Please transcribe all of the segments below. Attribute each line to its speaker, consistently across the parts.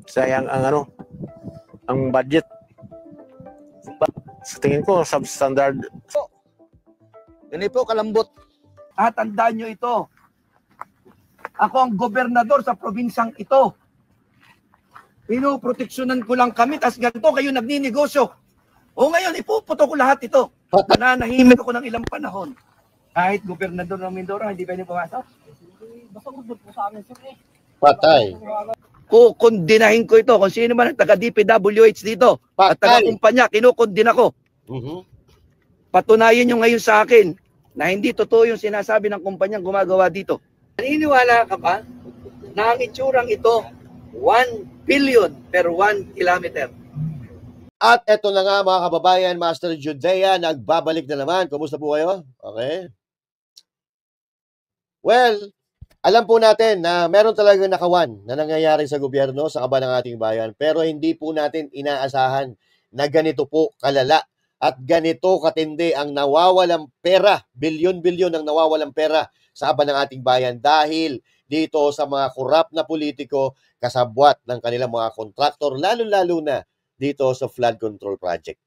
Speaker 1: Sayang ang ang budget. Sa tingin ko, substandard.
Speaker 2: Ganito po kalambot. At tandaan nyo ito. Ako ang gobernador sa probinsyang ito. Pinoproteksyonan ko lang kami, tas ganito kayo nagninegosyo. O ngayon, ipuputo ko lahat ito. Nananahimik ako ng ilang panahon. Kahit gobernador ng Mindoro, hindi pwede pumasok. Basta gubot po sa amin, sir.
Speaker 3: Patay.
Speaker 2: Kukundinahin ko ito. Kung sino man ang taga-DPWH dito at taga-kumpanya, kinukundina ko. Patunayan nyo ngayon sa akin na hindi totoo yung sinasabi ng kumpanyang gumagawa dito. Naniniwala ka ba na ang itsurang ito 1 billion per 1 kilometer?
Speaker 3: At eto na nga mga kababayan, Master Judea, nagbabalik na naman. Kumusta po kayo? Okay. Well, alam po natin na meron talagang nakawan na nangyayari sa gobyerno sa kaba ng ating bayan, pero hindi po natin inaasahan na ganito po kalala at ganito katindi ang nawawalang pera, bilyon-bilyon ang nawawalang pera sa kaba ng ating bayan dahil dito sa mga korap na politiko kasabwat ng kanilang mga kontraktor, lalo-lalo na dito sa flood control project.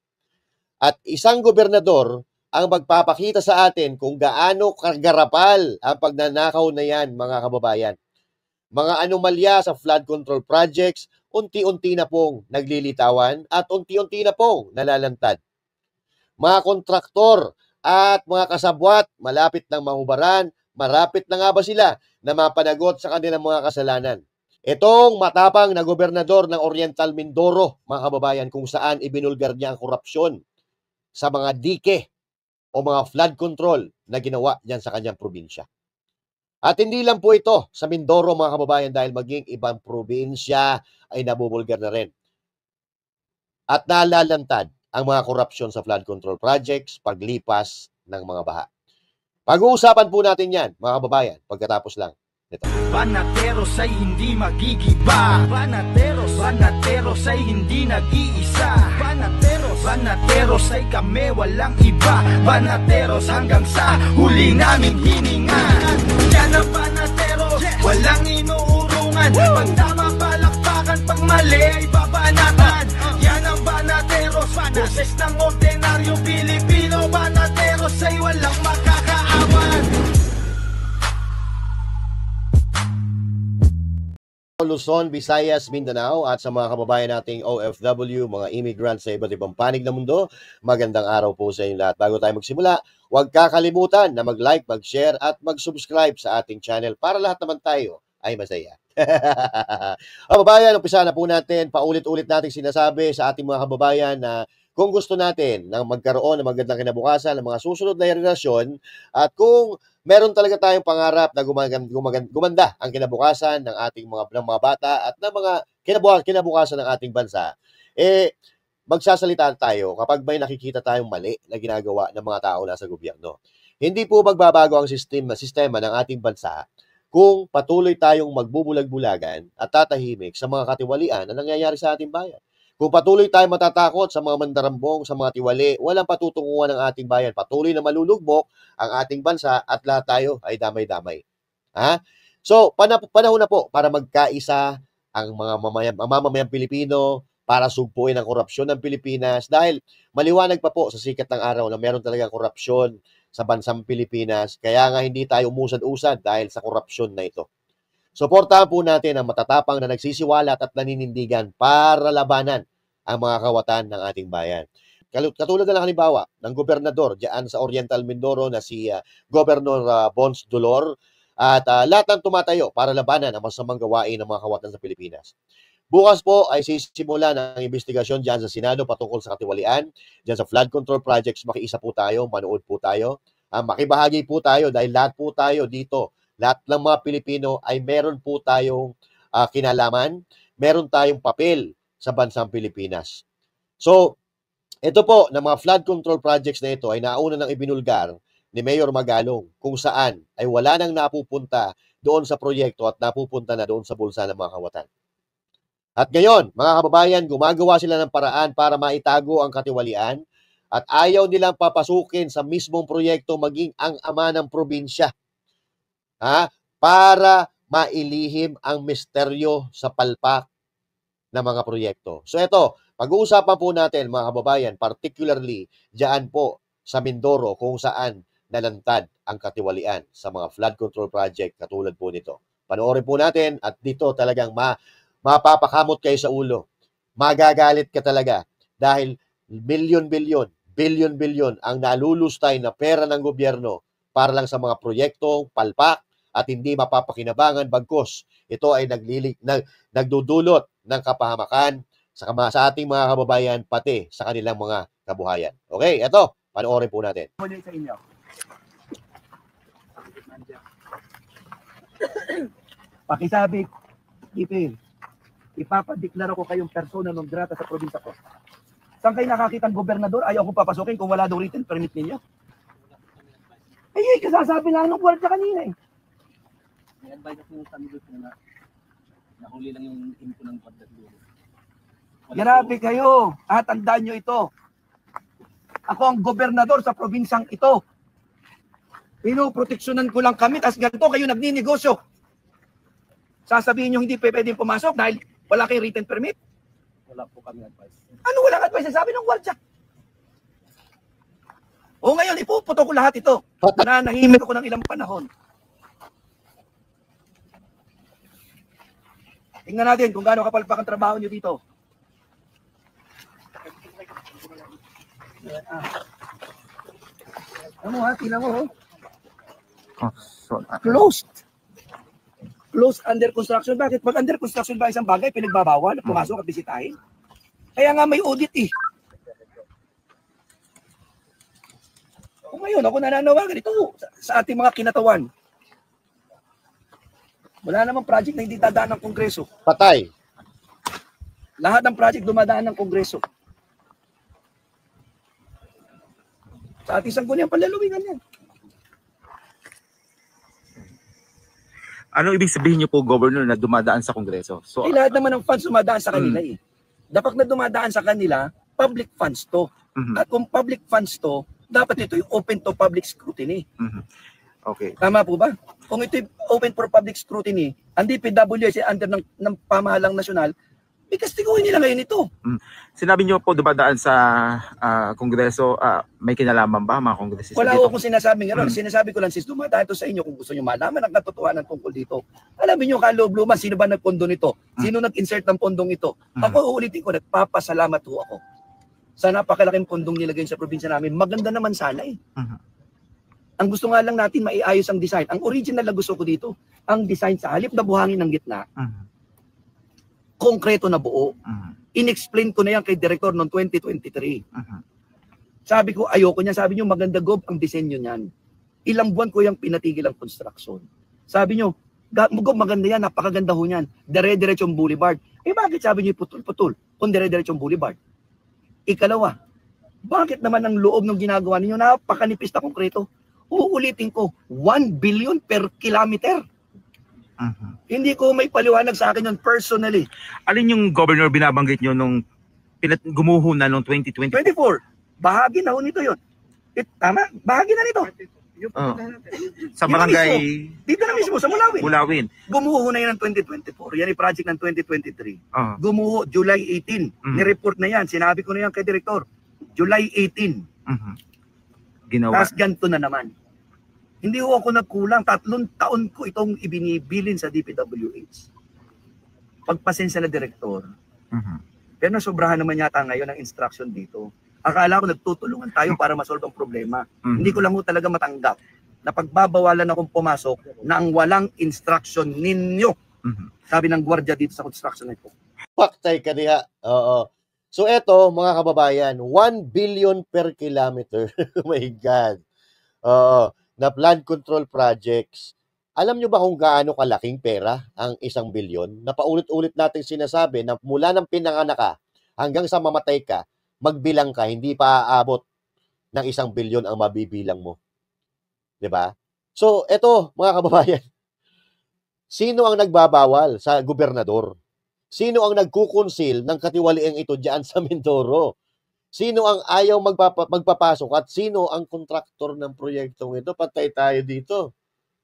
Speaker 3: At isang gobernador ang magpapakita sa atin kung gaano kagarapal ang pagnanakaw na yan, mga kababayan. Mga anomalya sa flood control projects, unti-unti na pong naglilitawan at unti-unti na pong nalalantad. Mga kontraktor at mga kasabwat, malapit ng mahubaran, marapit na nga ba sila na mapanagot sa kanilang mga kasalanan. Itong matapang na gobernador ng Oriental Mindoro, mga kababayan, kung saan ibinulgar niya ang korupsyon sa mga dike o mga flood control na ginawa diyan sa kanyang probinsya. At hindi lang po ito sa Mindoro, mga kababayan, dahil maging ibang probinsya ay nabubulgar na rin. At nalalantad ang mga korupsyon sa flood control projects, paglipas ng mga baha. Pag-uusapan po natin yan, mga kababayan, pagkatapos lang nito.
Speaker 4: Banateros ay hindi magigiba. Banateros ay hindi nag-iisa. Banateros ay kami walang iba. Banateros hanggang sa huli naming hininga. Yan ang banateros, walang inuurungan. Pag tama palakpakan, pag mali ay babanatan. Yan ang banateros, boses ng ordinaryong Pilipino. Banateros ay walang makakaawan.
Speaker 3: Luzon, Visayas, Mindanao at sa mga kababayan nating OFW, mga immigrants sa iba't ibang panig ng mundo, magandang araw po sa inyo lahat. Bago tayo magsimula, huwag kakalimutan na mag-like, mag-share at mag-subscribe sa ating channel para lahat naman tayo ay masaya. Kababayan, umpisa na po natin, paulit-ulit nating sinasabi sa ating mga kababayan na kung gusto natin na magkaroon ng magandang kinabukasan ng mga susunod na relasyon at kung meron talaga tayong pangarap na gumanda ang kinabukasan ng ating mga bata at ng mga kinabukasan ng ating bansa, magsasalita tayo kapag may nakikita tayong mali na ginagawa ng mga tao na sa gobyerno. Hindi po magbabago ang sistema ng ating bansa kung patuloy tayong magbubulag-bulagan at tatahimik sa mga katiwalian na nangyayari sa ating bayan. Kung patuloy tayong matatakot sa mga mandarambong, sa mga tiwali, walang patutunguhan ng ating bayan. Patuloy na malulugmok ang ating bansa at lahat tayo ay damay-damay. So, panahon na po para magkaisa ang mga mamamayang Pilipino para sugpuin ang korupsyon ng Pilipinas dahil maliwanag pa po sa sikat ng araw na meron talagang korupsyon sa bansang Pilipinas. Kaya nga hindi tayo umusad-usad dahil sa korupsyon na ito. Suportahan po natin ang matatapang na nagsisiwalat at naninindigan para labanan ang mga kawatan ng ating bayan. Katulad na lang halimbawa ng gobernador diyan sa Oriental Mindoro na si Governor Bons Dolor at lahat ng tumatayo para labanan ang masamang gawain ng mga kawatan sa Pilipinas. Bukas po ay sisimula ng investigasyon diyan sa Senado patungkol sa katiwalian, diyan sa flood control projects. Makiisa po tayo, manood po tayo, makibahagi po tayo dahil lahat po tayo dito. Lahat ng mga Pilipino ay meron po tayong kinalaman, meron tayong papel sa bansang Pilipinas. So, ito po, ng mga flood control projects na ito ay nauna ng ibinulgar ni Mayor Magalong kung saan ay wala nang napupunta doon sa proyekto at napupunta na doon sa bulsa ng mga kawatan. At ngayon, mga kababayan, gumagawa sila ng paraan para maitago ang katiwalian at ayaw nilang papasukin sa mismong proyekto maging ang ama ng probinsya. Para mailihim ang misteryo sa palpak na mga proyekto. So ito, pag-uusapan po natin mga kababayan, particularly diyan po sa Mindoro kung saan nalantad ang katiwalian sa mga flood control project katulad po nito. Panoorin po natin at dito talagang mapapakamot kayo sa ulo. Magagalit ka talaga dahil bilyon-bilyon ang nalulustay na pera ng gobyerno para lang sa mga proyektong palpak at hindi mapapakinabangan bagkus. Ito ay nagdudulot ng kapahamakan sa ating mga kababayan pati sa kanilang mga kabuhayan. Okay, ito, panoorin po natin.
Speaker 2: Muli sa inyo. Pakisabi, Ipil, ipapadeklara ko kayong persona non grata sa probinsya ko. Saan kayo nakakita ng gobernador? Ayaw ko papasukin kung wala daw written permit ninyo. Kasasabi lang ng gwardiya kanina eh.
Speaker 5: May advice ako sa amigos na nahuli lang yung info ng gwardiya.
Speaker 2: Grabe kayo. Tandaan nyo ito. Ako ang gobernador sa probinsyang ito. Pinoproteksyonan ko lang kami, tapos ganito kayo nagninegosyo. Sasabihin nyo hindi pwedeng pumasok dahil wala kayong written permit?
Speaker 5: Wala po kami advice.
Speaker 2: Ano walang advice? Sabi ng gwardiya. O ngayon, ipuputo ko lahat ito. Nanahimik ako ng ilang panahon. Tingnan natin kung gaano kapalpak ang trabaho nyo dito. Ano ha? Tingnan mo. Closed. Closed under construction. Bakit? Pag under construction ba isang bagay, pinagbabawal, pumasok at bisitahin? Kaya nga may audit eh. O ngayon, ako nananawagan ito sa ating mga kinatawan. Wala namang project na hindi dadaan ng Kongreso.
Speaker 3: Patay.
Speaker 2: Lahat ng project dumadaan ng Kongreso. Sa ating sangguniang panlalawigan yan.
Speaker 6: Ano ibig sabihin niyo po, Governor, na dumadaan sa Kongreso? So,
Speaker 2: Lahat naman ng funds dumadaan sa kanila eh. Dapat na dumadaan sa kanila, public funds to. At kung public funds to, dapat ito yung open to public scrutiny.
Speaker 6: okay.
Speaker 2: Tama po ba? Kung ito open for public scrutiny, ang DPWH ay under ng pamahalang nasyonal, ikastiguhin nila ngayon ito.
Speaker 6: Sinabi niyo po dumadaan sa Kongreso, may kinalaman ba mga kongresista
Speaker 2: Wala
Speaker 6: dito?
Speaker 2: akong sinasabing gano'n. Sinasabi ko lang, sis, dumadaan ito sa inyo kung gusto nyo malaman ang katotohanan tungkol dito. Alam niyo kaloob-looban, sino ba nagpondo nito? Sino nag-insert ng pondong ito? Ako, uulitin ko, nagpapasalamat ho ako sa napakalaking pondong nilagay sa probinsya namin. Maganda naman sana eh. Ang gusto nga lang natin, maiayos ang design. Ang original na gusto ko dito, ang design sa halip na buhangin ng gitna, konkreto na buo. In-explain ko na yan kay Director noong 2023. Sabi ko, ayoko niya. Sabi niyo, maganda Gob ang disenyo niyan. Ilang buwan ko yung pinatigil ang construction. Sabi niyo, Gob, maganda yan, napakaganda ho niyan. Dire-diretsong boulevard. Bakit sabi niyo putol-putol kung dire-diretsong boulevard? Ikalawa, bakit naman ang loob ng ginagawa ninyo napakanipis na konkreto? Uulitin ko, 1 billion per kilometer. Hindi ko may paliwanag sa akin yun personally.
Speaker 6: Alin yung Governor binabanggit niyo nung gumuho na noong 2020?
Speaker 2: 24. Bahagi na ho nito yun. Tama? Bahagi na nito.
Speaker 6: Sa barangay
Speaker 2: Dito na mismo, sa Mulawin.
Speaker 6: Bulawin.
Speaker 2: Gumuho na yan ng 2024. Yan yung project ng 2023. Gumuho, July 18. Nireport na yan. Sinabi ko na yan kay Direktor. July 18.
Speaker 6: Ginawa.
Speaker 2: Tapos ganito na naman. Hindi ho ako nagkulang. 3 taon ko itong ibinibilin sa DPWH. Pagpasensya na Direktor. Pero nasobrahan naman yata ngayon ang instruction dito. Akala ko nagtutulungan tayo para masolve ang problema. Hindi ko lang ho talaga matanggap na pagbabawalan akong pumasok na ang walang instruction ninyo. Sabi ng gwardiya dito sa construction na ito.
Speaker 3: Paktay ka diha. Oo. So eto, mga kababayan, 1 billion per kilometer. Oh my God. Oo. Na flood control projects. Alam nyo ba kung gaano kalaking pera ang 1 bilyon? Na paulit-ulit natin sinasabi na mula ng pinanganak ka hanggang sa mamatay ka, magbilang ka, hindi pa aabot ng 1 bilyon ang mabibilang mo. 'Di ba? So, eto, mga kababayan. Sino ang nagbabawal sa gobernador? Sino ang nagkukonsil ng katiwaliang ito diyan sa Mindoro? Sino ang ayaw magpapasok at sino ang kontraktor ng proyektong ito? Patay tayo dito.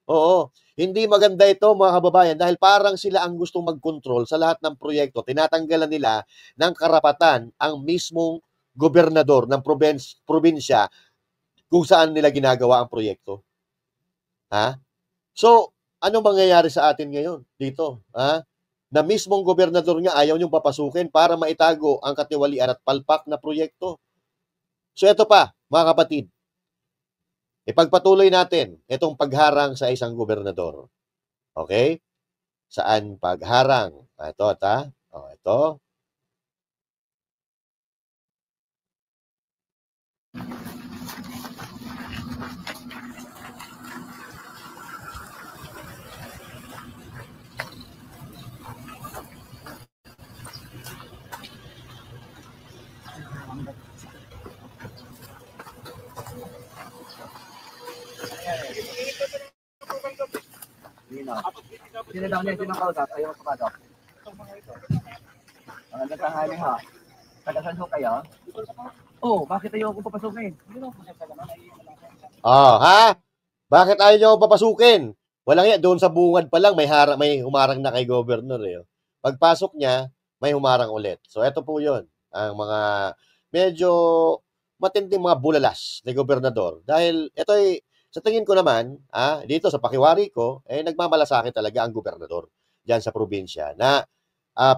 Speaker 3: Oo. Hindi maganda ito mga kababayan dahil parang sila ang gustong mag-control sa lahat ng proyekto. Tinatanggalan nila ng karapatan ang mismong gobernador ng probinsya kung saan nila ginagawa ang proyekto. Ha? So, ano mangyayari sa atin ngayon dito? Ha? Na mismong gobernador nga ayaw niyong papasukin para maitago ang katiwalian at palpak na proyekto. So, ito pa, mga kapatid. Ipagpatuloy natin itong pagharang sa isang gobernador. Okay? Saan pagharang? Ito, ta? O, ito.
Speaker 2: Sino daw niya sinakausap? Ayaw magpapasok. Nagkahali ha. Tagasan ho kayo? Oo, bakit ayaw ko papasukin?
Speaker 3: Ha? Bakit ayaw niyo papasukin? Walang yan. Doon sa bungad pa lang, may humarang na kay governor. Eh. Pagpasok niya, may humarang ulit. So, ito po yun. Ang mga medyo matinding mga bulalas ni gobernador. Dahil ito ay sa tingin ko naman, dito sa pakiwari ko, nagmamalasakit talaga ang gobernador diyan sa probinsya na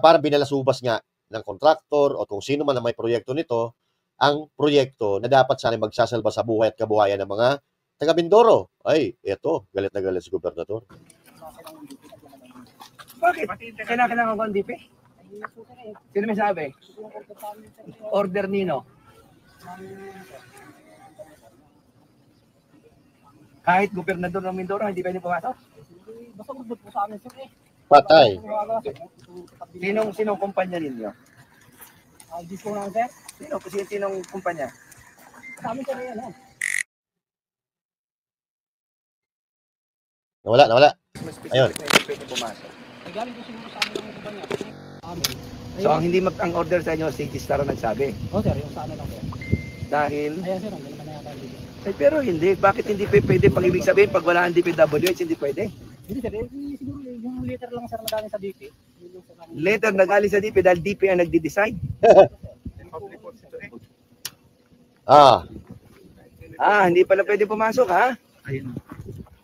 Speaker 3: parang binalasubas nga ng kontraktor o kung sino man ang may proyekto nito, ang proyekto na dapat sana magsasalba sa buhay at kabuhayan ng mga taga Mindoro. Ay, eto, galit na galit si gobernador.
Speaker 2: Bakit? Kailangan ko ang DP? Sino may sabi? Order nino? Kahit gobernador ng Mindoro, hindi pwede pumasok?
Speaker 5: Basta gubot po sa amin, sir eh.
Speaker 3: Patay.
Speaker 2: Sinong kumpanya ninyo?
Speaker 5: Disco na, sir.
Speaker 2: Sinong kumpanya?
Speaker 5: Sa amin, sir, yan,
Speaker 3: Nawala. Ayun.
Speaker 2: Pwede pumasok.
Speaker 5: Ay, galing ko siguro sa amin ng iba niya. Amin.
Speaker 2: So, ang order sa inyo, City Star ang nagsabi.
Speaker 5: Oh, sir, yung sa amin lang, sir.
Speaker 2: Dahil,
Speaker 5: Ayan, sir, ang ganda na yata dito.
Speaker 2: pero hindi. Bakit hindi pwede? Pang ibig sabihin, pag wala ang DPWH, hindi pwede.
Speaker 5: Hindi, sir, siguro yung letter lang, sir, na galing sa DP.
Speaker 2: Later, nag-alis sa DP dahil DP ang nagdi-decide. Hindi pala pwede pumasok, ha?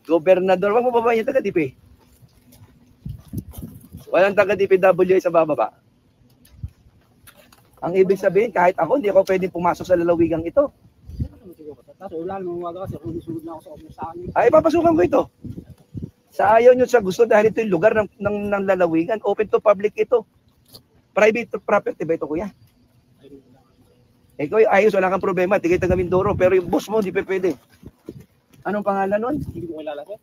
Speaker 2: Gobernador, wag mo babae yung taga-DP. Walang taga-DPWH sa bababa. Ang ibig sabihin, kahit ako, hindi ako pwede pumasok sa lalawigang ito.
Speaker 5: Tapos wala nang umaga kasi kung isunod na ako sa amin.
Speaker 2: Ay, papasukan ko ito. Sa ayaw nyo sa gusto dahil ito yung lugar ng lalawigan. Open to public ito. Private property ba ito, kuya? Ikaw ayos, wala kang problema. Tigay taga Mindoro. Pero yung boss mo, hindi pa pwede. Anong pangalan nun?
Speaker 5: Hindi ko kilala, sir.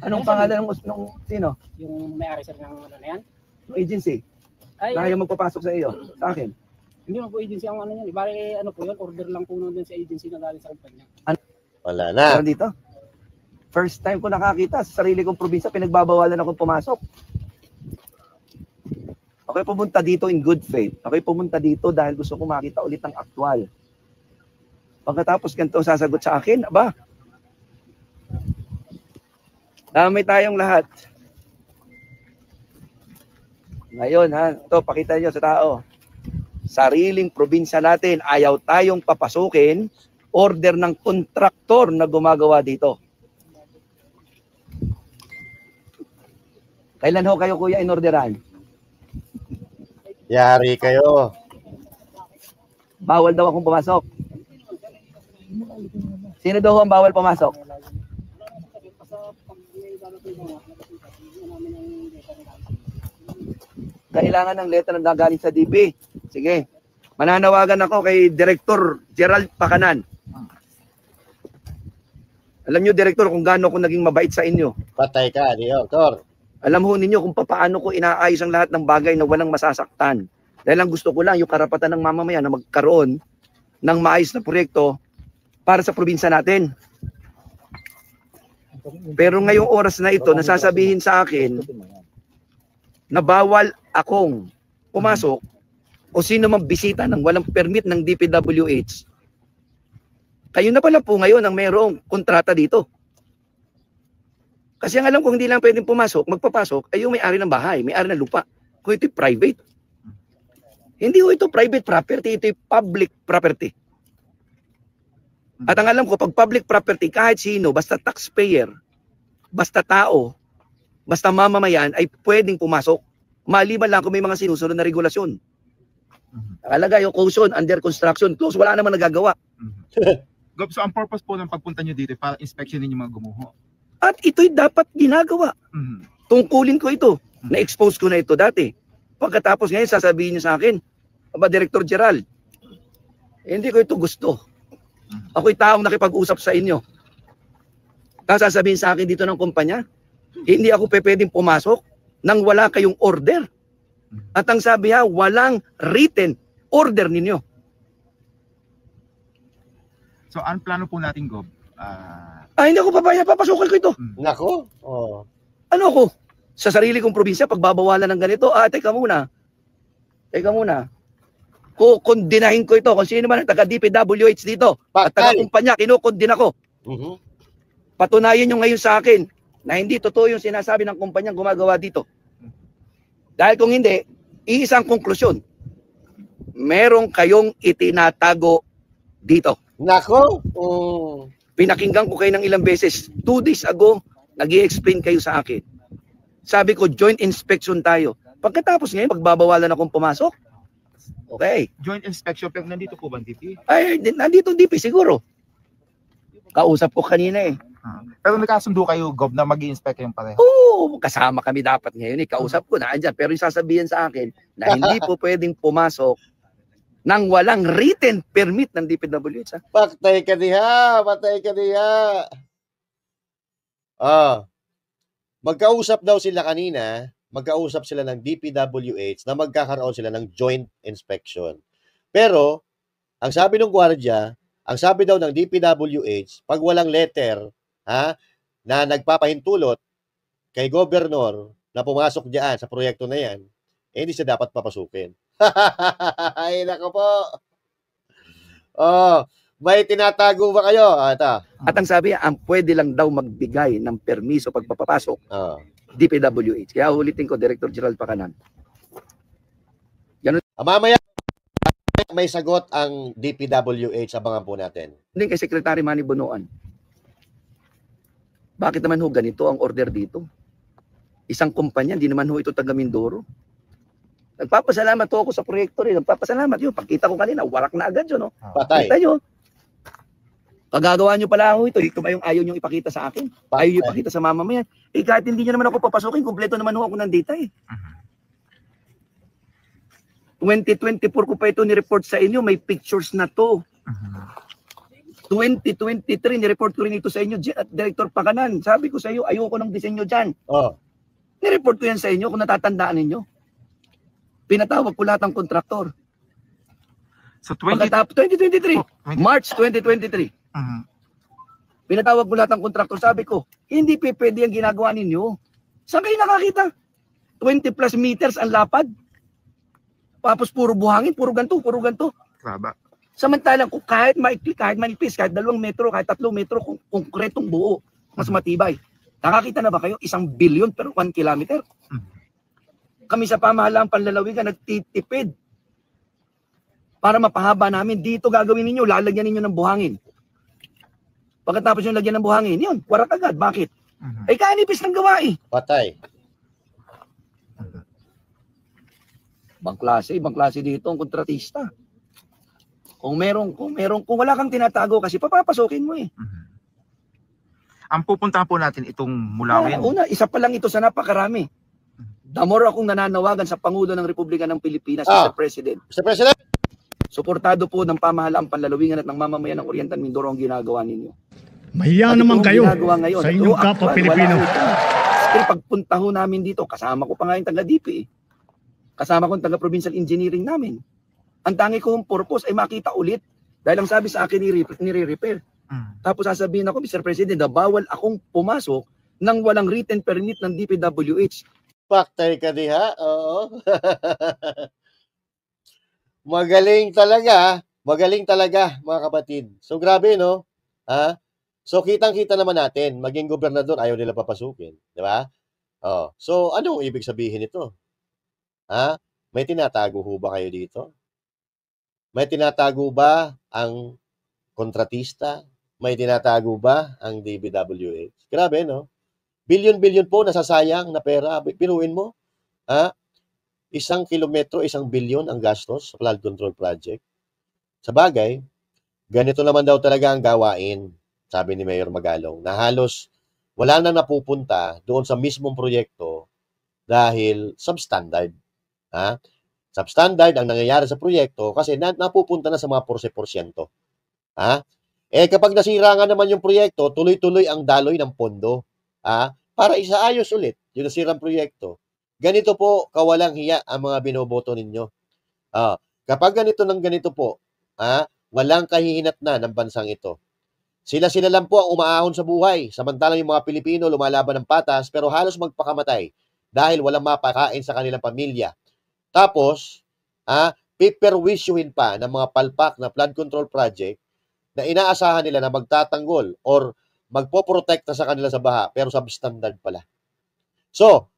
Speaker 2: Anong pangalan ng sino?
Speaker 5: Yung may-ari, sir, ng ano na yan.
Speaker 2: Ng agency.
Speaker 5: Ay,
Speaker 2: Na ayaw magpapasok sa iyo. Sa akin.
Speaker 5: hindi mo po agency ang ano yan. Bale, ano po yun, order lang po nun sa agency na galing sa kumpanya.
Speaker 3: Wala na.
Speaker 2: Pero dito, first time ko nakakita sa sarili kong probinsya, pinagbabawalan akong pumasok. Okay, pumunta dito in good faith. Okay, pumunta dito dahil gusto ko makita ulit ang aktual. Pagkatapos ganito sasagot sa akin, aba, damay tayong lahat. Ngayon, ito, pakita nyo sa tao. Sariling probinsya natin, ayaw tayong papasukin, order ng kontraktor na gumagawa dito. Kailan ho kayo, kuya, inorderan?
Speaker 3: Yari kayo.
Speaker 2: Bawal daw akong pumasok. Sino daw ang bawal pumasok? Kailangan ng letter na galing sa DP. Sige. Mananawagan ako kay Director Gerald Pacanan. Alam niyo, Director, kung gaano ko naging mabait sa inyo.
Speaker 3: Patay ka, Director.
Speaker 2: Alam ho ninyo kung paano ko inaayos ang lahat ng bagay na walang masasaktan. Dahil ang gusto ko lang, yung karapatan ng mamamayan na magkaroon ng maayos na proyekto para sa probinsya natin. Pero ngayong oras na ito, nasasabihin sa akin na bawal akong pumasok o sino mang bisita ng walang permit ng DPWH. Kayo na pala po ngayon ang mayroong kontrata dito. Kasi ang alam ko hindi lang pwedeng pumasok, magpapasok ay yung may-ari ng bahay, may-ari ng lupa. Kung ito'y private. Hindi ko ito private property, ito'y public property. At ang alam ko, pag public property, kahit sino, basta taxpayer, basta tao, basta mamamayan, ay pwedeng pumasok. Maliban lang kung may mga sinusunod na regulasyon. Nakalagay yung caution, under construction, close, wala namang nagagawa.
Speaker 6: Gob, so ang purpose po ng pagpunta nyo dito para inspection ninyo mga gumuho.
Speaker 2: At ito'y dapat ginagawa. Tungkulin ko ito. Na-expose ko na ito dati. Pagkatapos ngayon, sasabihin niyo sa akin, Aba, Director Gerald, hindi ko ito gusto. Ako'y taong nakipag-usap sa inyo. Tapos sasabihin sa akin dito ng kumpanya, hindi ako pwedeng pumasok nang wala kayong order. At ang sabi ha, walang written order ninyo.
Speaker 6: So, ang plano po natin, Gob?
Speaker 2: Hindi ako papasukin ko ito.
Speaker 3: Nako. Oh.
Speaker 2: Ano ako? Sa sarili kong probinsya, pagbabawalan ng ganito, teka muna. Kukondinahin ko ito. Kung sino man ang taga-DPWH dito, at taga-kumpanya, kinukondina ko. Patunayan nyo ngayon sa akin na hindi totoo yung sinasabi ng kumpanyang gumagawa dito. Dahil kung hindi, iisang konklusyon. Merong kayong itinatago dito.
Speaker 3: Nako.
Speaker 2: Pinakinggan ko kayo ng ilang beses. 2 days ago, nag-i-explain kayo sa akin. Sabi ko, joint inspection tayo. Pagkatapos ngayon, pagbabawalan akong pumasok. Okay.
Speaker 6: Joint inspection, pero nandito po ba ang DP?
Speaker 2: Nandito DP siguro. Kausap ko kanina eh.
Speaker 6: Pero nagkasundo kayo, Gob, na mag-i-inspect kayong pareho?
Speaker 2: Oo, kasama kami dapat ngayon eh. Kausap ko na andyan. Pero yung sasabihin sa akin na hindi po pwedeng pumasok nang walang written permit ng DPWH.
Speaker 3: Patay ka diha. Magkausap daw sila kanina, magkausap sila ng DPWH na magkakaroon sila ng joint inspection. Pero, ang sabi ng gwardiya, ang sabi daw ng DPWH, pag walang letter na nagpapahintulot kay gobernador na pumasok diyan sa proyekto na yan, hindi siya dapat papasukin. Ay, nako po. May tinatago ba kayo? Ito.
Speaker 2: At ang sabi, ang pwede lang daw magbigay ng permiso pagpapasok, DPWH. Kaya ulitin ko, Director Gerald Pacanan.
Speaker 3: Mamaya, may sagot ang DPWH. Abangan po natin.
Speaker 2: Hindi kay Secretary Manny Bonoan. Bakit naman ho ganito ang order dito? Isang kumpanya, hindi naman ho ito taga Mindoro. Nagpapasalamat ho ako sa proyekto rin. Nagpapasalamat yun. Pagkita ko kanina, warak na agad yun. No?
Speaker 3: Patay.
Speaker 2: Kita nyo. Pagagawa nyo pala ho ito. Ito ba yung ayaw nyo ipakita sa akin? Ayaw nyo ipakita sa mamamayan. Kahit hindi nyo naman ako papasukin, kumpleto naman ho ako ng data eh. 2024 ko pa ito ni-report sa inyo. May pictures na to. 2023, ni-report ko rin ito sa inyo. Director Pacanan, sabi ko sa iyo, ayoko ng disenyo dyan. Ni-report ko yan sa inyo kung natatandaan ninyo. Pinatawag ko lahat ng kontraktor.
Speaker 6: So
Speaker 2: 2023, March 2023. Pinatawag ko lahat ng kontraktor. Sabi ko, hindi pwede ang ginagawa ninyo. Saan kayo nakakita? 20 plus meters ang lapad. Tapos puro buhangin, puro ganto.
Speaker 6: Graba.
Speaker 2: Samantalang kung kahit maikli, kahit manipis, kahit 2 metro, kahit 3 metro, kung konkretong buo, mas matibay. Nakakita na ba kayo? 1 billion per 1 kilometer? Kami sa pamahalaang panlalawigan nagtitipid para mapahaba namin. Dito gagawin ninyo, lalagyan ninyo ng buhangin. Pagkatapos yung lagyan ng buhangin, yun, warak agad. Bakit? Ay kanipis ng gawa eh.
Speaker 3: Patay.
Speaker 2: Ibang klase dito ang kontratista. Kung wala kang tinatago kasi papapasukin mo eh.
Speaker 6: Ang pupuntahan po natin itong Mulawin.
Speaker 2: Una, isa pa lang ito sa napakarami. The more akong nananawagan sa Pangulo ng Republika ng Pilipinas, Mr. President.
Speaker 3: Mr. President.
Speaker 2: Suportado po ng pamahalaang panlalawigan at ng mamamayan ng Oriental Mindoro ang ginagawa ninyo.
Speaker 7: Mahiya naman kayo sa inyong kapwa Pilipino.
Speaker 2: Pero pagpunta ho namin dito, kasama ko pa nga yung taga-DP eh. Kasama ko yung taga-provincial engineering namin. Ang tangi kong purpose ay makita ulit. Dahil ang sabi sa akin, nire-repair. Tapos sasabihin ako, Mr. President, na bawal akong pumasok nang walang written permit ng DPWH.
Speaker 3: Patay ka diha. Oo. Magaling talaga, mga kapatid. So grabe no? So, kitang-kita naman natin, maging gobernador, ayaw nila papasukin. Di ba? Oh. So, anong ibig sabihin nito? Ha? May tinatago ho ba kayo dito? May tinatago ba ang kontratista? May tinatago ba ang DPWH? Grabe, no? Bilyon-bilyon po nasasayang na pera. Pinuin mo. Ha? 1 kilometro, 1 bilyon ang gastos sa flood control project. Sa bagay, ganito naman daw talaga ang gawain, sabi ni Mayor Magalong, na halos wala na napupunta doon sa mismong proyekto dahil substandard. Ha? Substandard ang nangyayari sa proyekto kasi napupunta na sa mga porse-porsyento. Ha? Eh kapag nasira nga naman yung proyekto, tuloy-tuloy ang daloy ng pondo. Ha? Para isaayos ulit yung nasirang proyekto. Ganito po kawalang hiya ang mga binoboto ninyo. Kapag ganito ng ganito po, walang kahihinat na ng bansang ito. Sila-sila lang po ang umaahon sa buhay, samantalang yung mga Pilipino lumalaban ng patas pero halos magpakamatay dahil walang mapakain sa kanilang pamilya. Tapos, piperwisyuhin pa ng mga palpak na flood control project na inaasahan nila na magtatanggol or magpoprotekta sa kanila sa baha pero substandard pala. So,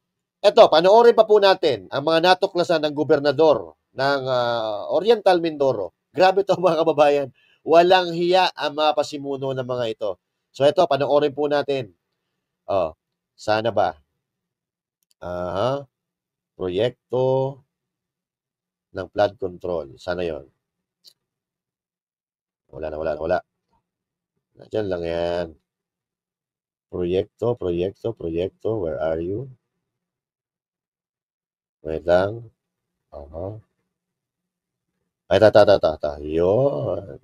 Speaker 3: eto, panoorin pa po natin ang mga natuklasan ng gobernador ng Oriental Mindoro. Grabe to mga kababayan. Walang hiya ang mga pasimuno ng mga ito. So ito, panoorin po natin. Sana ba? Proyekto ng flood control. Sana yon. Wala. Diyan lang yan. Proyekto. Where are you? Wait lang. Ay, yun.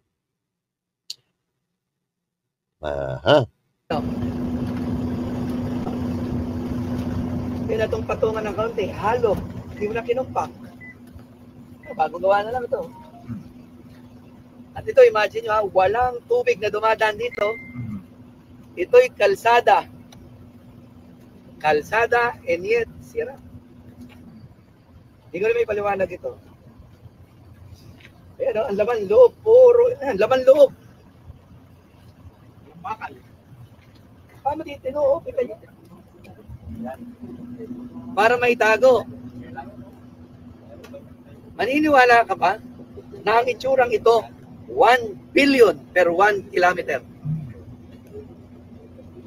Speaker 2: Kaya itong patungan ng kaunti, halo, hindi mo na kinumpak. Bago gawa na lang ito. At ito, imagine nyo walang tubig na dumadaan dito. Ito'y kalsada. Kalsada, and yet, sira. Hindi ko na may paliwanag ito. Ayan, ang laman loob, puro, laman loob. Bakal. Paano dito, no? Para maitago. Maniniwala ka ba na ang itsurang ito, 1 billion per 1 kilometer?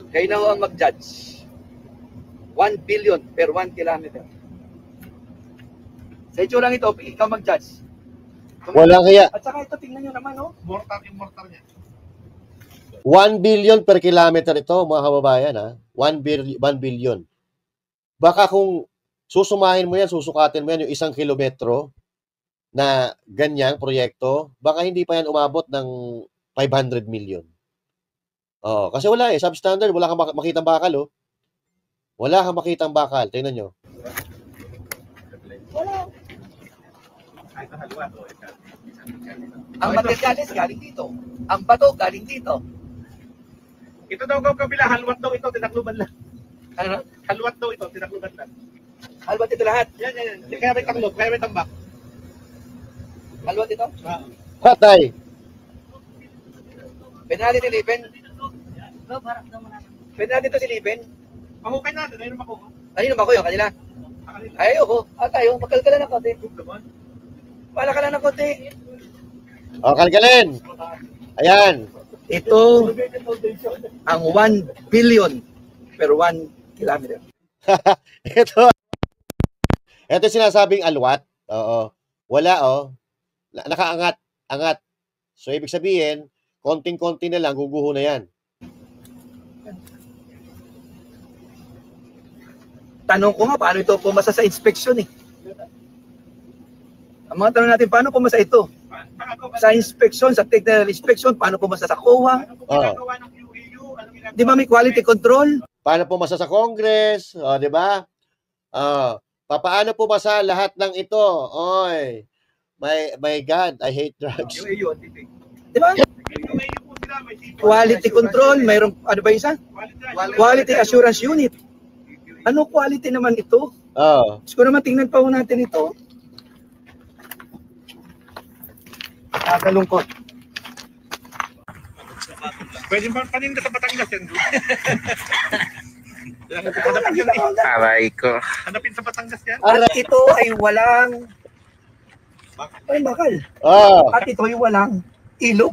Speaker 2: Kayo na ang mag-judge. 1 billion per 1 kilometer. Sa itsurang ito, ikaw mag-judge.
Speaker 3: Walang kaya.
Speaker 2: At saka ito, tingnan nyo naman, no?
Speaker 5: Mortar niya.
Speaker 3: 1 billion per kilometer ito, mga kababayan, 1 billion. Baka kung susumahin mo yan, susukatin mo yan yung 1 kilometro na ganyang proyekto, baka hindi pa yan umabot ng 500 million. Kasi wala substandard, wala kang makitang bakal, Wala kang makitang bakal, tingnan nyo.
Speaker 2: Wala. Ang materialis galing dito. Ang bato galing dito.
Speaker 5: Ito daw kabila, halwat daw ito, tinakluban lang.
Speaker 2: Ano?
Speaker 5: Halwat daw ito, tinakluban lang.
Speaker 2: Halwat ito lahat.
Speaker 5: Yan. Kaya may taklob, kaya may tambak.
Speaker 2: Halwat ito?
Speaker 3: Patay.
Speaker 2: Pwede natin silipin? Pwede natin ito silipin?
Speaker 5: Mahukay natin, ayun makuha.
Speaker 2: Kanino ba ko yung kanila? Ayoko. Tayo, magkalkala ng konti. Wala ka lang ng konti.
Speaker 3: Kalkalin. Ayan.
Speaker 2: Ito ang 1 billion per 1 kilometer.
Speaker 3: Ito sinasabing alwat. Oo. Wala, nakaangat. Angat. So, ibig sabihin, konting-konti na lang, guguho na yan.
Speaker 2: Tanong ko nga, paano ito pumasa sa inspection Ang mga tanong natin, paano pumasa ito? Sa inspection, sa technical inspection, paano pumasa sa COA? Di ba may quality control?
Speaker 3: Paano pumasa sa Congress? Di ba? Paano pumasa lahat ng ito? Oy, my God, I hate drugs.
Speaker 2: Di ba? Quality control, mayroong, ano ba isa? Quality assurance unit. Ano quality naman ito? Gusto naman tingnan pa natin ito. Nakakalungkot.
Speaker 7: Pwede ba paninda sa Batangas yan?
Speaker 6: Aray ko.
Speaker 7: Hanapin sa Batangas yan?
Speaker 2: At ito ay walang ay bakal. At ito ay walang ilog.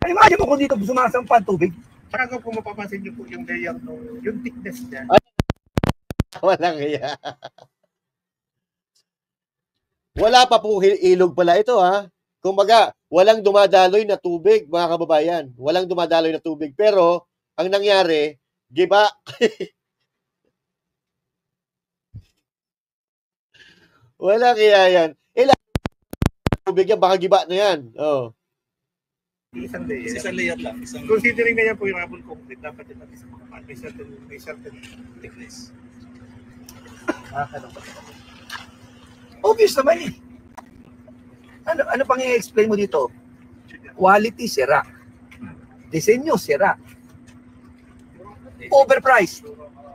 Speaker 2: Ay imagine mo kung dito sumasampa ang tubig.
Speaker 7: Saka kung mapapansin niyo po yung layer yung thickness niya.
Speaker 3: Walang iya. Wala pa po ilog pala ito, ha. Kumbaga, walang dumadaloy na tubig, mga kababayan. Walang dumadaloy na tubig. Pero, ang nangyari, giba. Wala kaya yan. Ilan tubig yan, baka giba na yan. Oh.
Speaker 7: Isang layer.
Speaker 5: Isang layer lang.
Speaker 7: Considering na yan po yung rubble concrete, dapat yan natin sa mga may certain thickness.
Speaker 2: Obvious naman eh. Ano pang i-explain mo dito? Quality, sira. Disenyo, sira. Overpriced.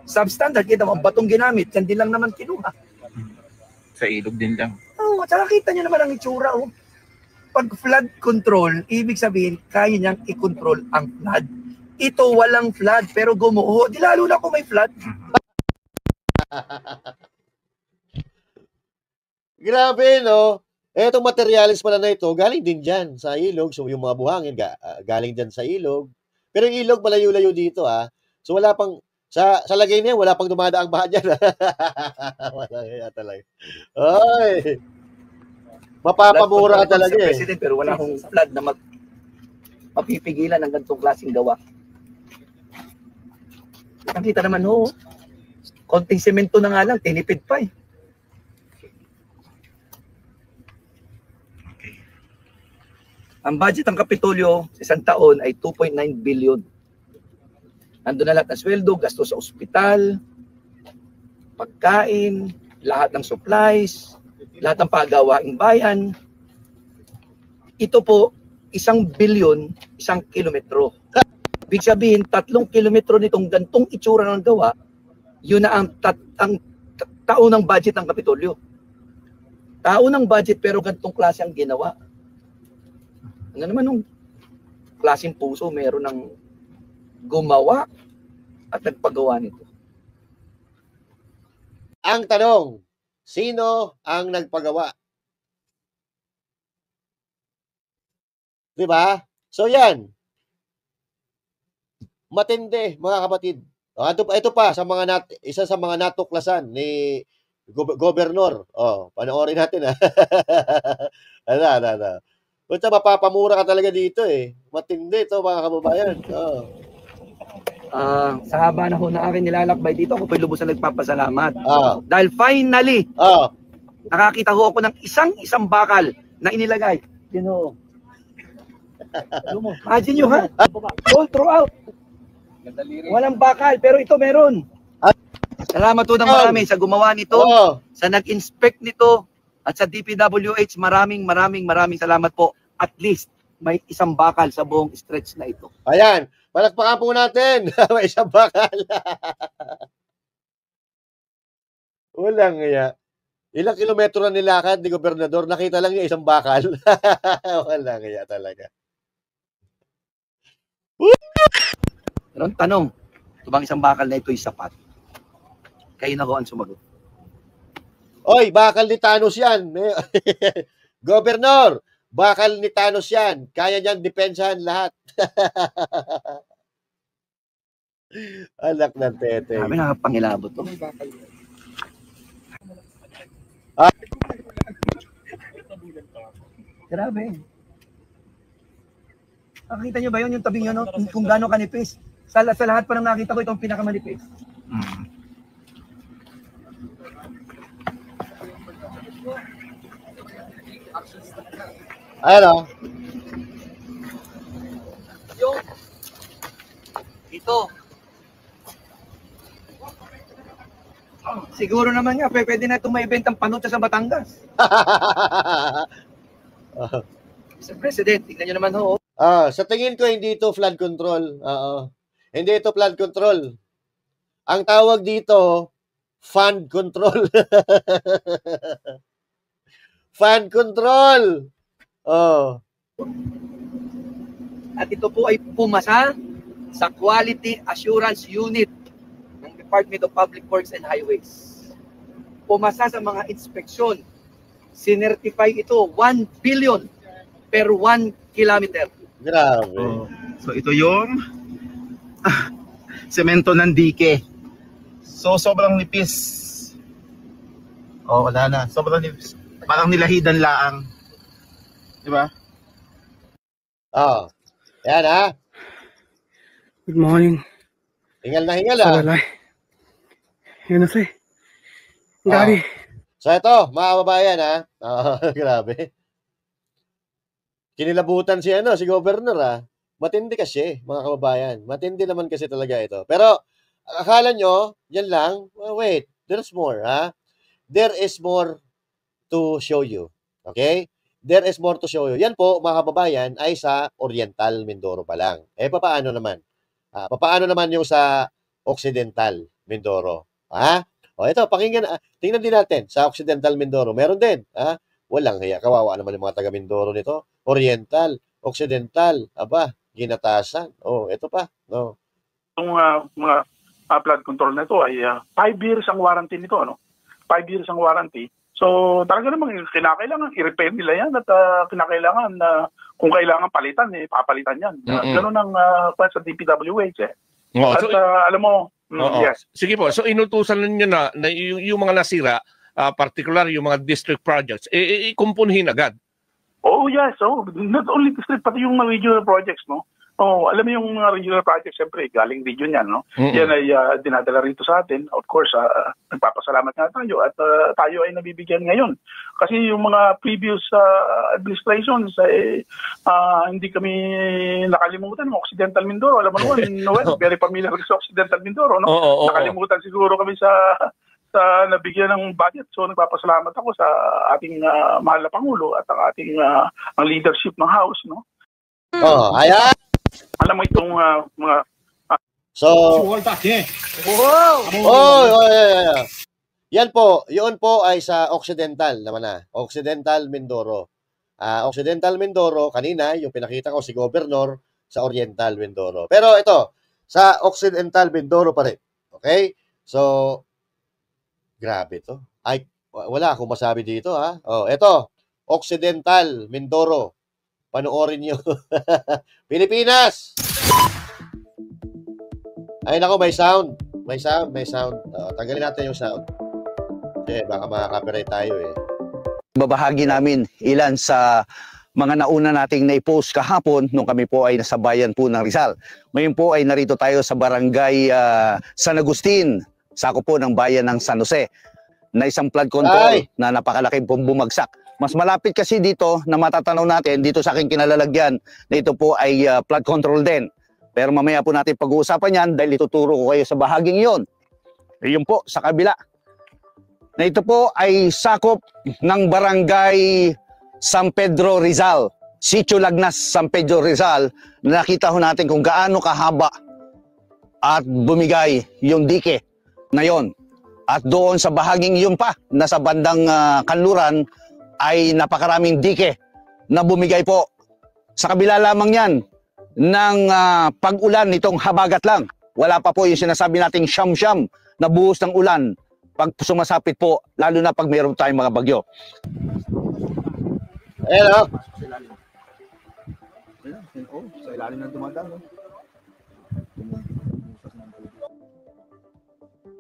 Speaker 2: Substandard, kita mo, ang batong ginamit, yan din lang naman kinuha.
Speaker 6: Sa ilog din lang.
Speaker 2: Oo, at saka kita nyo naman ang itsura, oh. Pag flood control, ibig sabihin, kaya niyang i-control ang flood. Ito walang flood, pero gumuho. Di lalo na kung may flood.
Speaker 3: Grabe, no? Etong materialis pala na ito, galing din dyan sa ilog. So, yung mga buhangin, galing dyan sa ilog. Pero yung ilog, malayo-layo dito, ha? So, wala pang, sa lagay niya, wala pang dumadaang baha dyan. Wala kaya talaga. Oy! Mapapamura ka talaga, eh.
Speaker 2: President, pero wala akong flood na mapipigilan ng ganitong klaseng gawa. Nakita naman, ho. Konting semento na nga lang, tinipid pa, eh. Ang budget ng Kapitolyo sa isang taon ay 2.9 billion. Nandun na lahat ng sweldo, gasto sa ospital, pagkain, lahat ng supplies, lahat ng pagawaing bayan. Ito po, 1 billion, 1 kilometro. Ibig sabihin, 3 kilometro nitong gantong itsura ng gawa, yun na ang taon ng budget ng Kapitolyo. Taon ng budget pero gantong klase ang ginawa. Ano naman nung klaseng puso meron ng gumawa at nagpagawa nito?
Speaker 3: Ang tanong, sino ang nagpagawa? Diba? So yan. Matindi, mga kapatid. Ito pa, isa sa mga natuklasan ni Gobernador. Panoorin natin, ha. Ano. Basta mapapamura ka talaga dito, eh. Matindi ito, mga kababayan.
Speaker 2: Sa haba na ho na akin nilalakbay dito, ako po'y lubos na nagpapasalamat. Dahil finally, nakakita ho ako ng isang bakal na inilagay. Yun ho. Imagine nyo, ha? All throughout. Walang bakal, pero ito meron. Salamat ho ng marami sa gumawa nito, sa nag-inspect nito, at sa DPWH, maraming salamat po. At least, may isang bakal sa buong stretch na ito.
Speaker 3: Ayan, palakpakan po natin. May isang bakal. Walang nga. Ilang kilometro na nilakad ni Gobernador, nakita lang niya isang bakal. Walang nga talaga.
Speaker 2: Pero ang tanong, ito bang isang bakal na ito ay sapat? Kayo na ho ang sumagot.
Speaker 3: Oy, bakal ni Thanos yan. Gobernador, bakal ni Thanos yan. Kaya niyan depensahan lahat. Anak ng tete.
Speaker 2: Sabi nakapangilabot to. Grabe. Nakita nyo ba yun, yung tabi nyo, no? Kung gaano kanipis? Sa lahat pa nang nakita ko, itong pinakamanipis.
Speaker 3: Ano?
Speaker 2: Yung ito. Siguro naman nga, pwede na itong may ibentang panutsa sa Batangas. Mr. President, tingnan nyo naman ho.
Speaker 3: Sa tingin ko, hindi ito flood control. Hindi ito flood control. Ang tawag dito, fund control. Fund control.
Speaker 2: at ito po ay pumasa sa Quality Assurance Unit ng Department of Public Works and Highways. Pumasa sa mga inspeksyon. Sinertify ito 1 billion per 1 kilometer.
Speaker 3: Grabe.
Speaker 6: So ito yung semento ng dike. So sobrang nipis. Oh, wala na. Sobrang nipis. Parang nilahidan laang. Di ba?
Speaker 3: Oh. Yan ha.
Speaker 8: Good morning.
Speaker 3: Hingal na hingal ha.
Speaker 8: Sabalay. Yun na siya. Gary.
Speaker 3: So ito, mga kababayan ha. Oh, grabe. Kinilabutan si si Governor ha. Matindi kasi, mga kababayan. Matindi naman kasi talaga ito. Pero akala nyo, yan lang. Wait, there's more ha. There is more to show you. Okay? There is more to show you. Yan po, mga kababayan, ay sa Oriental Mindoro pa lang. Papaano naman? Papaano naman yung sa Occidental Mindoro? O ito, pakinggan, tingnan din natin sa Occidental Mindoro. Meron din. Walang hiya. Kawawa naman yung mga taga Mindoro nito. Oriental, Occidental, ginatasan. Ito pa. No.
Speaker 7: Itong mga flood control na ito ay 5 years ang warranty nito. 5 years ang warranty. So talaga namang kinakailangan i-repair nila yan at kinakailangan kung kailangan palitan, papalitan yan. Ganun ang sa DPWH. At so, alam mo, yes.
Speaker 9: Sige po, so inutusan ninyo na yung mga nasira, particular yung mga district projects, ikumpunhin agad.
Speaker 7: Oh yes, not only district, pati yung regional projects, no? Alam mo yung regional projects, siyempre, galing region yan, no? Yan ay dinadala rito sa atin. Of course, nagpapasalamat nga tayo at tayo ay nabibigyan ngayon. Kasi yung mga previous administrations, hindi kami nakalimutan ng Occidental Mindoro. Alam mo naman, Noel, very familiar sa Occidental Mindoro, no? Nakalimutan siguro kami sa nabigyan ng budget. So nagpapasalamat ako sa ating mahal na Pangulo at ang ating ang leadership ng House, no?
Speaker 3: Ayan.
Speaker 7: Alam mo itong mga
Speaker 3: So, yan po, yun po ay sa Occidental naman na. Occidental Mindoro. Occidental Mindoro, kanina, yung pinakita ko si Governor sa Oriental Mindoro. Pero ito, sa Occidental Mindoro pa rin. Okay? So, grabe to. Ay, wala akong masabi dito ha. Ito, Occidental Mindoro. Panoorin nyo. Pilipinas! Ay nako, may sound. May sound. Tanggalin natin yung sound. Baka makaka-copyright tayo
Speaker 10: Babahagi namin ilan sa mga nauna nating na-post kahapon nung kami po ay nasa bayan po ng Rizal. Ngayon po ay narito tayo sa barangay San Agustin, sako po ng bayan ng San Jose, na isang flood control na napakalaking pong bumagsak. Mas malapit kasi dito na matatanaw natin dito sa aking kinalalagyan na ito po ay flood control din. Pero mamaya po natin pag-uusapan yan dahil ituturo ko kayo sa bahaging yon. Yun po, sa kabila. Na ito po ay sakop ng barangay San Pedro Rizal. Sitio Lagnas, San Pedro Rizal. Nakita ho natin kung gaano kahaba at bumigay yung dike na yon. At doon sa bahaging yun pa, nasa bandang kanluran, ay napakaraming dike na bumigay po. Sa kabila lamang yan ng pag-ulan nitong habagat lang. Wala pa po yung sinasabi nating siyam-siyam na buhos ng ulan pag sumasapit po, lalo na pag mayroon tayong mga bagyo.
Speaker 3: Hello.
Speaker 6: Sa ilalim ng dumadaan.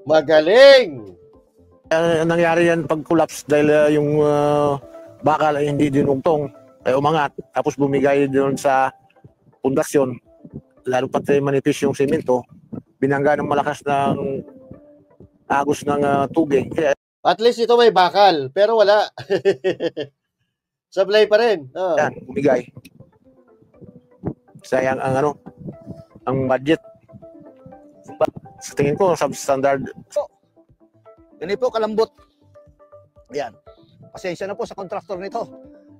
Speaker 3: Magaling!
Speaker 1: Nangyari yan pag-collapse dahil yung bakal ay hindi dinugtong, ay umangat, tapos bumigay doon sa pundasyon, lalo pati manipis yung simento, binangga ng malakas ng agos ng tubig.
Speaker 3: At least ito may bakal, pero wala. Sablay pa rin.
Speaker 1: Yan, bumigay. Sayang ang budget. Sa tingin ko, substandard.
Speaker 10: Ganito po kalambot. Ayan. Pasensya na po sa kontraktor nito.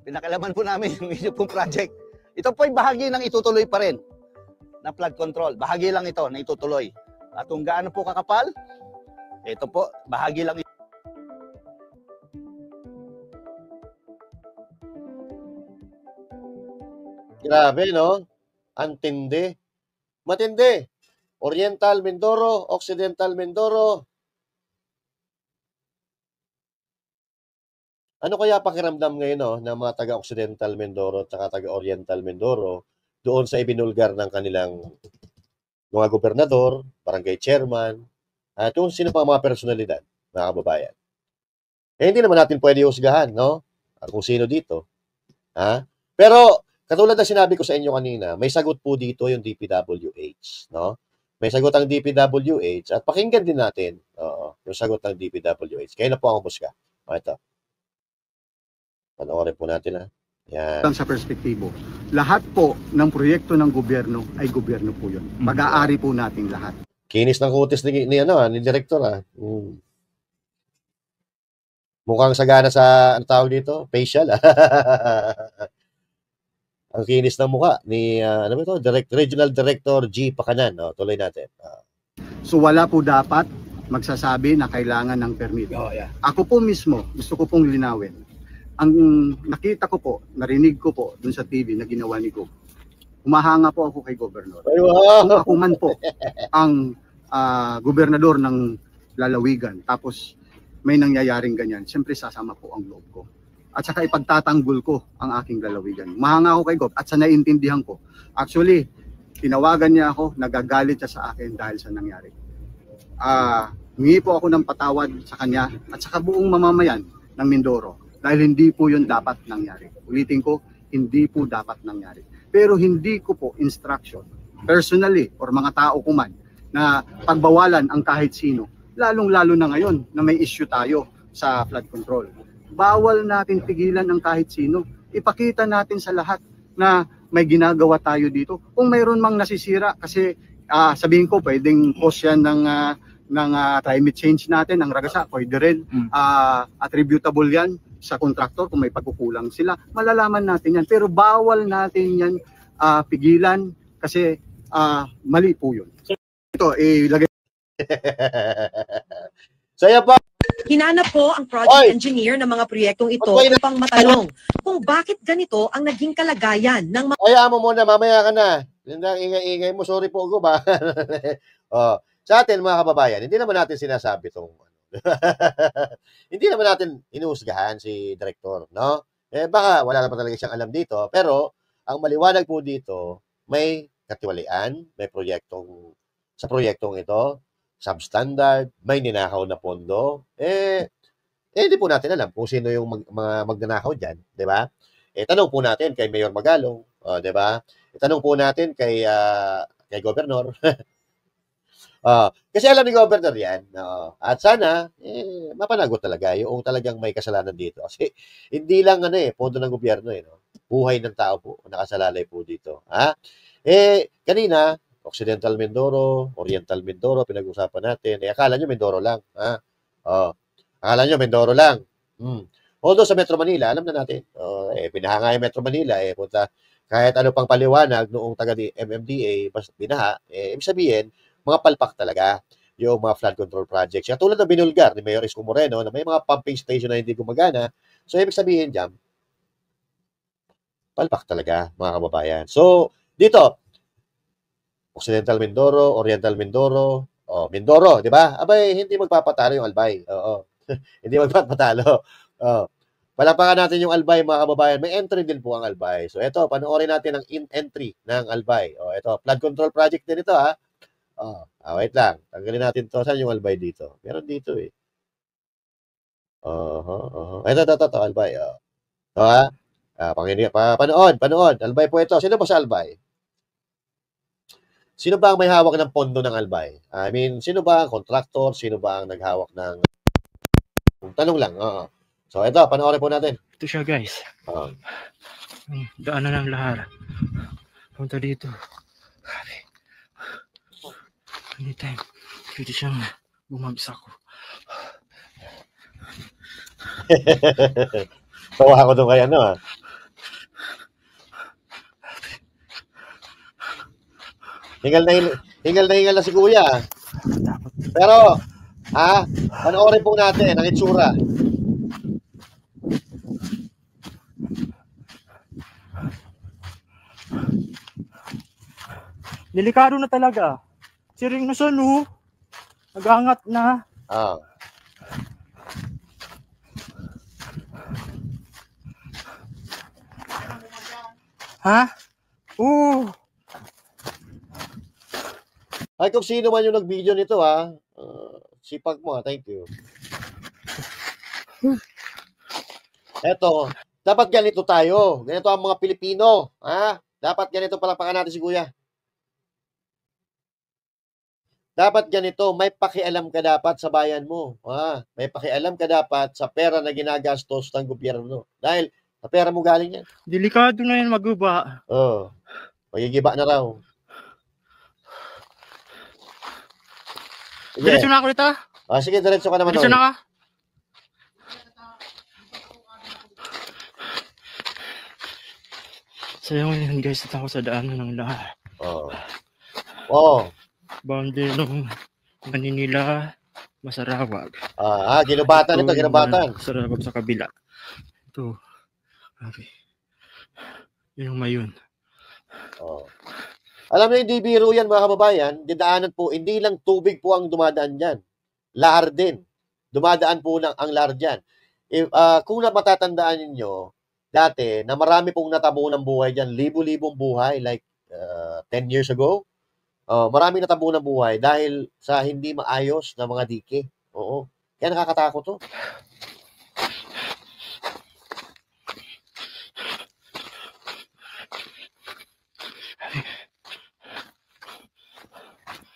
Speaker 10: Pinakalaman po namin yung inyong pong project. Ito po ay bahagi ng itutuloy pa rin na flood control. Bahagi lang ito na itutuloy. At kung gaano po kakapal, ito po, bahagi lang ito.
Speaker 3: Grabe, no? Antindi. Matindi. Oriental Mindoro, Occidental Mindoro. Ano kaya pakiramdam ngayon ng mga taga-Occidental Mindoro at taga-Oriental Mindoro doon sa ibinulgar ng kanilang mga gobernador, barangay chairman, at kung sino pa mga personalidad, mga kababayan. Hindi naman natin pwede husgahan, no? Kung sino dito. Ha? Pero, katulad na sinabi ko sa inyo kanina, may sagot po dito yung DPWH, no? May sagot ang DPWH at pakinggan din natin yung sagot ng DPWH. Kaya na po ang husga. Ito. Panoorin po natin, ha? Yan.
Speaker 11: Sa perspektibo, lahat po ng proyekto ng gobyerno ay gobyerno po yun. Mag-aari po natin lahat.
Speaker 3: Kinis ng kutis ni direktor, ha? Mukhang sagana sa, ano tawag dito? Facial, ha? Ang kinis ng mukha ni, Regional Director G. Pakanan. Tuloy natin.
Speaker 11: So wala po dapat magsasabi na kailangan ng permit. Ako po mismo, gusto ko pong linawin. Ang nakita ko po, narinig ko po dun sa TV na ginawa ni Gob. Humahanga po ako kay Gobernador. Kung ako man po ang gobernador ng lalawigan, tapos may nangyayaring ganyan, siyempre sasama po ang loob ko. At saka ipagtatanggol ko ang aking lalawigan. Humahanga ako kay Gob at sa naiintindihan ko. Actually, tinawagan niya ako, nagagalit siya sa akin dahil sa nangyari. Humingi po ako ng patawad sa kanya at saka buong mamamayan ng Mindoro. Dahil hindi po yun dapat nangyari. Ulitin ko, hindi po dapat nangyari. Pero hindi ko po instruction, personally, or mga tao ko man, na pagbawalan ang kahit sino, lalong-lalo na ngayon na may issue tayo sa flood control. Bawal natin pigilan ang kahit sino. Ipakita natin sa lahat na may ginagawa tayo dito. Kung mayroon mang nasisira, kasi sabihin ko, pwedeng cause yan ng climate change natin, ng ragasa, pwede rin, attributable yan sa contractor kung may pagkukulang sila, malalaman natin yan. Pero bawal natin yan pigilan kasi mali po yun. Ito, ilagay.
Speaker 3: Saya pa.
Speaker 12: Hinanap po ang project engineer ng mga proyektong ito upang matanong kung bakit ganito ang naging kalagayan ng mga...
Speaker 3: Hayaan mo muna, mamaya ka na. Ingay-ingay mo, sorry po ako ba? Sa atin mga kababayan, hindi naman natin sinasabi itong hindi naman natin inuusgahan si Director, no? Baka wala naman talaga siyang alam dito, pero ang maliwanag po dito, may katiwalian, may sa proyektong ito, substandard, may ninakaw na pondo, hindi po natin alam kung sino yung mga magnanakaw dyan, di ba? Tanong po natin kay Mayor Magalong, di ba? Tanong po natin kay Governor. Kasi alam ni Governor yan. At sana, mapanagot talaga yung talagang may kasalanan dito. Kasi hindi lang pondo ng gobyerno. No? Buhay ng tao po, nakasalalay po dito. Kanina, Occidental Mindoro, Oriental Mindoro, pinag-usapan natin. Akala nyo Mindoro lang. Akala nyo Mindoro lang. Although sa Metro Manila, alam na natin. Pinahanga yung Metro Manila. Punta, kahit ano pang paliwanag noong taga-MMDA, basta binaha, ibig sabihin, mga palpak talaga yung mga flood control projects. Tulad ng binulgar ni Mayor Isko Moreno na may mga pumping station na hindi gumagana. So, ibig sabihin dyan, palpak talaga, mga kababayan. So, dito, Occidental Mindoro, Oriental Mindoro, Mindoro, di ba? Abay, hindi magpapatalo yung Albay. Hindi magpapatalo. Palapakan natin yung Albay, mga kababayan. May entry din po ang Albay. So, ito, panoorin natin ang entry ng Albay. Ito, flood control project din ito, ha? Wait lang. Tanggalin natin to. Saan yung Albay dito? Meron dito eh. Ito, Albay. Panood. Albay po ito. Sino ba sa Albay? Sino ba ang may hawak ng pondo ng Albay? I mean, sino ba ang contractor? Sino ba ang naghawak ng... Tanong lang. So, ito. Panoorin po natin.
Speaker 13: Ito siya, guys. Daanan ng lahar. Punta dito. Anytime, pwede siyang bumagsak ko.
Speaker 3: Tawa ako doon kay Hingal na si Kuya. Pero, panoorin po natin ang itsura.
Speaker 13: Delikado na talaga. Si Ring Nason, nag-angat na.
Speaker 3: Ah.
Speaker 13: Ha? Oo.
Speaker 3: Ay, kung sino man yung nag-video nito, ha? Sipag mo, thank you. Eto, dapat ganito tayo. Ganito ang mga Pilipino. Ha? Dapat ganito palapakan natin si Kuya. Dapat ganito, may pakialam ka dapat sa bayan mo. Ha? May pakialam ka dapat sa pera na ginagastos ng gobyerno. Dahil sa pera mo galing yan.
Speaker 13: Delikado na yan maguba.
Speaker 3: Oo. Magigiba na raw. Sige.
Speaker 13: Diretso na ako dito.
Speaker 3: Sige, diretso ka naman.
Speaker 13: Diretso na ka. Sayang yan guys, at ako sa daanan ng lahat.
Speaker 3: Oo.
Speaker 13: Boundary ng Manila, Masarawag.
Speaker 3: Ginubatan ito, ginubatan.
Speaker 13: Masarawag sa kabila. Ito. Okay. Yun ang mayon.
Speaker 3: Alam niyo, hindi biro yan mga kababayan. Didaanan po, hindi lang tubig po ang dumadaan dyan. Lahar din. Dumadaan po ang lahar dyan. Kung matatandaan ninyo, dati, na marami pong natabo ng buhay dyan, libo-libong buhay, like 10 years ago, marami natabo ng buhay dahil sa hindi maayos na mga dike. Oo. Kaya nakakatakot to.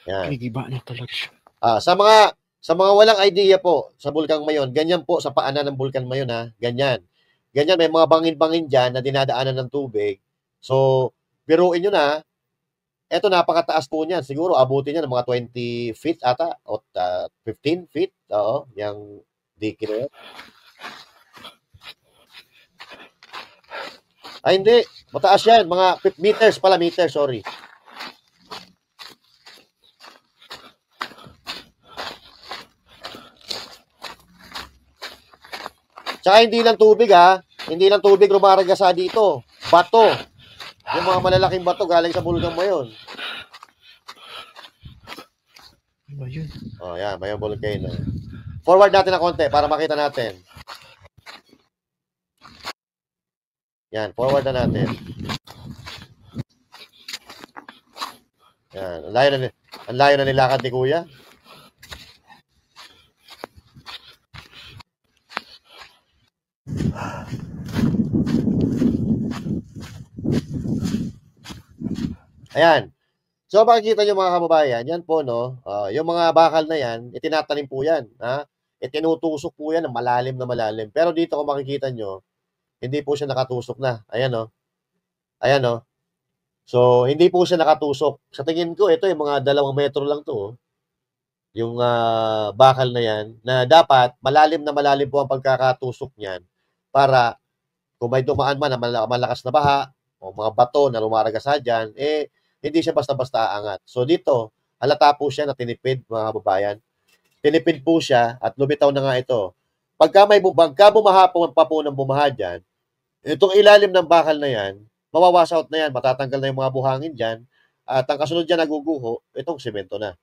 Speaker 3: Yan.
Speaker 13: Nagigiba na talaga siya.
Speaker 3: Sa mga walang idea po sa Bulkang Mayon, ganyan po sa paanan ng Bulkan Mayon, ha. Ganyan. Ganyan, may mga bangin-bangin dyan na dinadaanan ng tubig. So, biruin nyo na, eto napakataas po niyan. Siguro abutin niya ng mga 20 feet ata, o 15 feet. Oo, yung dike na yun. Ay, hindi. Mataas yan. Mga meters, sorry. Tsaka hindi lang tubig, ha. Hindi lang tubig rumaragasa dito. Bato. Yung mga malalaking bato galing sa Bulkang Mayon.
Speaker 13: Mayon.
Speaker 3: Yan. Mayon Volcano. Forward natin na konti para makita natin. Yan. Forward na natin. Yan. Ang layo na nilakad ni Kuya. Ayan. So, makikita nyo mga kababayan, yan po, no? Yung mga bakal na yan, itinatanim po yan. Ha? Itinutusok po yan ng malalim na malalim. Pero dito, kung makikita nyo, hindi po siya nakatusok na. Ayan, no? Ayan, no? So, hindi po siya nakatusok. Sa tingin ko, ito yung mga 2 metro lang to. Oh. Yung bakal na yan, na dapat malalim na malalim po ang pagkakatusok niyan para kung may dumaan man na malakas na baha o mga bato na lumaragasa dyan, hindi siya basta-basta aangat. So dito, halata po siya na tinipid, mga kababayan. Tinipid po siya at lumitaw na nga ito. Pagka bumaha po ng bumaha dyan, itong ilalim ng bakal na yan, mawawash out na yan, matatanggal na yung mga buhangin dyan, at ang kasunod dyan naguguho, itong semento na.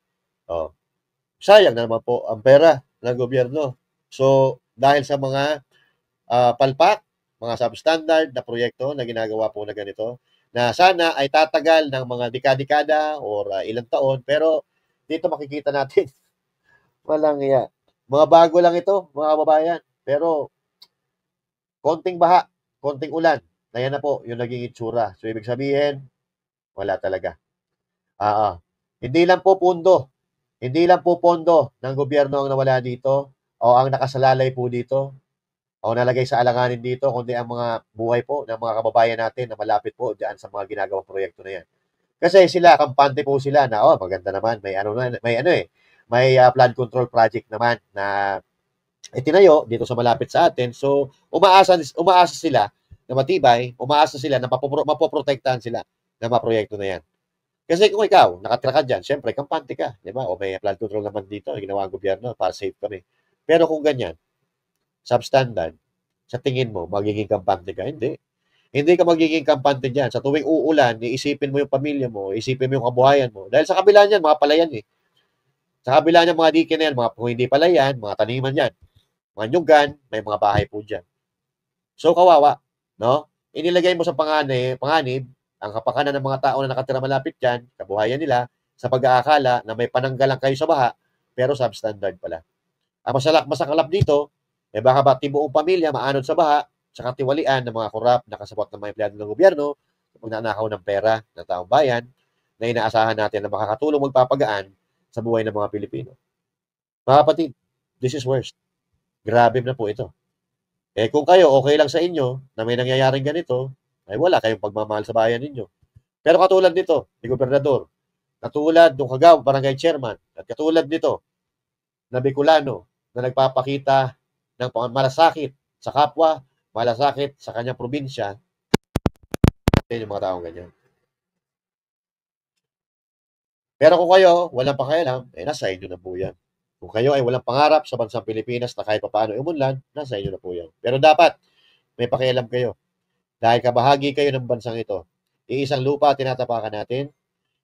Speaker 3: Sayang na naman po ang pera ng gobyerno. So, dahil sa mga palpak, mga substandard na proyekto na ginagawa po na ganito, na sana ay tatagal ng mga dekada-dekada or ilang taon, pero dito makikita natin, walang iya. Mga bago lang ito, mga kababayan, pero konting baha, konting ulan, na yan na po yung naging itsura. So, ibig sabihin, wala talaga. Hindi lang po pondo ng gobyerno ang nawala dito, o ang nakasalalay po dito, o nalagay sa alanganin dito, kundi ang mga buhay po ng mga kababayan natin na malapit po diyan sa mga ginagawang proyekto na yan. Kasi sila, kampante po sila na, maganda naman, may flood control project naman na itinayo dito sa malapit sa atin. So, umaasa sila na matibay, umaasa sila na mapoprotektahan sila ng mga proyekto na yan. Kasi kung ikaw, nakatira ka dyan, syempre, kampante ka, di ba? O may flood control naman dito, ginawa ang gobyerno para safe kami. Pero kung ganyan, substandard, sa tingin mo, magiging kampante ka? Hindi. Hindi ka magiging kampante dyan. Sa tuwing uulan, iisipin mo yung pamilya mo, isipin mo yung kabuhayan mo. Dahil sa kabila niyan, mga palayan eh. Sa kabila niyan, mga dikin na yan, mga kung hindi palayan, mga taniman yan. Mga nyugan, may mga bahay po dyan. So, kawawa. No? Inilagay mo sa panganib ang kapakanan ng mga tao na nakatira malapit dyan, kabuhayan nila, sa pag-aakala na may pananggalang kayo sa baha, pero substandard pala. Ang masakalap dito, baka ba tibuong pamilya maanod sa baha, sa katiwalian ng mga korap, nakasabot ng mga empleyado ng gobyerno, pag nanakaw ng pera ng taong bayan, na inaasahan natin na makakatulong magpapagaan sa buhay ng mga Pilipino. Mga kapatid, this is worst. Grabe na po ito. Kung kayo, okay lang sa inyo na may nangyayaring ganito, ay wala kayong pagmamahal sa bayan ninyo. Pero katulad nito, ni Gobernador, katulad ng Kagaw, Barangay Chairman, at katulad nito, na Bicolano, na nagpapakita ng malasakit sa kapwa, malasakit sa kanyang probinsya, yung mga taong ganyan. Pero kung kayo, walang pakialam, nasa inyo na po yan. Kung kayo ay walang pangarap sa bansang Pilipinas na kahit paano umunlad, nasa inyo na po yan. Pero dapat, may pakialam kayo. Dahil kabahagi kayo ng bansang ito. Iisang lupa tinatapakan natin,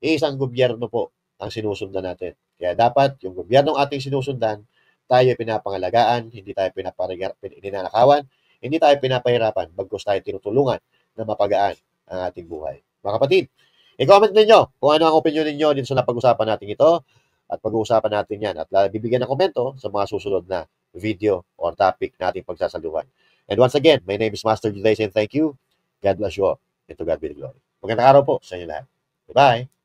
Speaker 3: iisang gobyerno po ang sinusundan natin. Kaya dapat, yung gobyernong ating sinusundan, tayo pinapangalagaan, hindi tayo pinanakawan, hindi tayo pinapahirapan, bagkus tayo tinutulungan na mapagaan ang ating buhay. Mga kapatid, i-comment ninyo kung ano ang opinion ninyo dito sa napag-usapan natin ito at pag-uusapan natin yan at bibigyan ng komento sa mga susunod na video or topic na ating pagsasaluhan. And once again, my name is Master Juday saying thank you. God bless you all. And to God be the glory. Magandang araw po sa inyo lahat. Bye-bye.